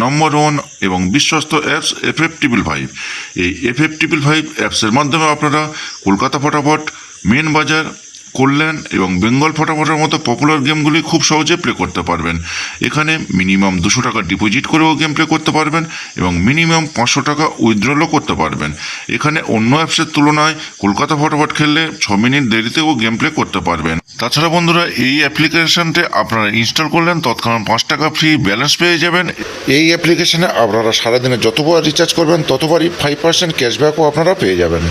নম্বর 1 এবং বিশ্বস্ত apps FF555। এই FF555 অ্যাপসের মাধ্যমে আপনারা কলকাতা ফটাফট, মেন বাজার, কল্যাণ এবং বেঙ্গল ফটাফটের মতো পপুলার গেমগুলি খুব সহজে প্লে করতে পারবেন। এখানে মিনিমাম 200 টাকা ডিপোজিট করেও গেম প্লে করতে পারবেন এবং মিনিমাম 500 টাকা উইথড্রলও করতে পারবেন। এখানে অন্য অ্যাপসের তুলনায় কলকাতা ফটাফট খেললে 6 মিনিট দেরিতেও গেম প্লে করতে পারবেন। তাছাড়া বন্ধুরা, এই অ্যাপ্লিকেশনটি আপনারা ইনস্টল করলেন তৎক্ষণাৎ 5 টাকা ফ্রি ব্যালেন্স পেয়ে যাবেন। এই অ্যাপ্লিকেশনে আপনারা সারাদিনে যতবার রিচার্জ করবেন ততবারই 5% ক্যাশব্যাকও আপনারা পেয়ে যাবেন।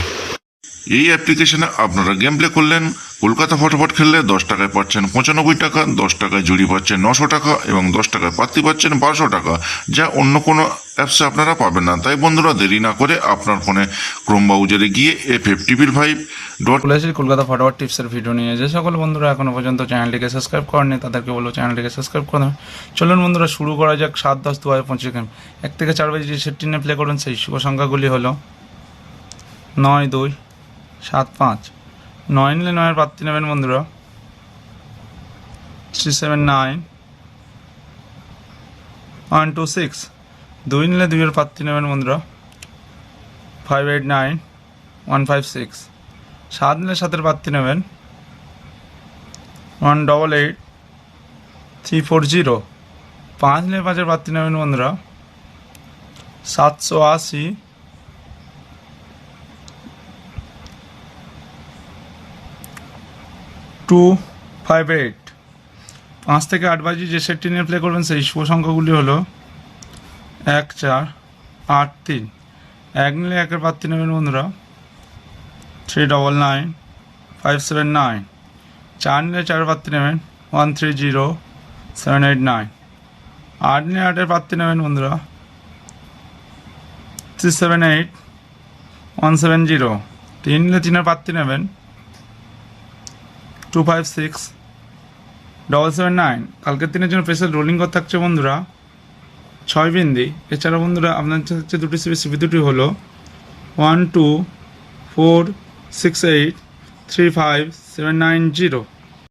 এই অ্যাপ্লিকেশনে আপনারা গেম প্লে করলেন, কলকাতা ফটাফট খেললে 10 টাকায় পাচ্ছেন 95 টাকা, 10 টাকায় জুড়ি পাচ্ছেন 900 টাকা এবং 10 টাকায় পাত্তি পাচ্ছেন 1200 টাকা, যা অন্য কোনো অ্যাপসে আপনারা পাবেন না। তাই বন্ধুরা, দেরি না করে আপনার ফোনে ক্রোম ব্রাউজারে গিয়ে FF555 কলকাতা ফটাফট টিপসের ভিডিও নিয়ে যে সকল বন্ধুরা এখনো পর্যন্ত চ্যানেলটিকে সাবস্ক্রাইব করেনি তাদেরকে বলবো চ্যানেলটিকে সাবস্ক্রাইব করে দেবেন। চলুন বন্ধুরা, শুরু করা যাক 7-10-2025 গেম। 1 থেকে 4 বাজে যে সেটটি নিয়ে প্লে করুন সেই শুভ সংখ্যাগুলি হলো 9-2-7-5। 9 নিলে 9-এর প্রার্থী নেবেন বন্ধুরা 379-126। 2 নিলে 2-এর প্রার্থী নেবেন বন্ধুরা 589-156। 7 নিলে 7-এর প্রার্থী নেবেন 188-340। 5 নিলে 5-এর প্রার্থী নেবেন বন্ধুরা 780-258। 5 থেকে 8 বাজে যে সেটটি নিয়ে প্লে করবেন সেই শুভ সংখ্যাগুলি হলো 1483। 1 নিলে 1-এর প্রার্থী নেবেন বন্ধুরা 399-579। 4 নিলে 4-এর প্রার্থী নেবেন 130789। 8 নিলে 8-এর প্রার্থী নেবেন বন্ধুরা 378-170। 3 নিলে 3-এর প্রার্থী নেবেন 256-779। কালকের দিনের জন্য স্পেশাল রোলিং কর থাকছে বন্ধুরা 6 বিন্দি। এছাড়া বন্ধুরা আপনার থাকছে দুটি সিবি দুটি হলো 1246835-790।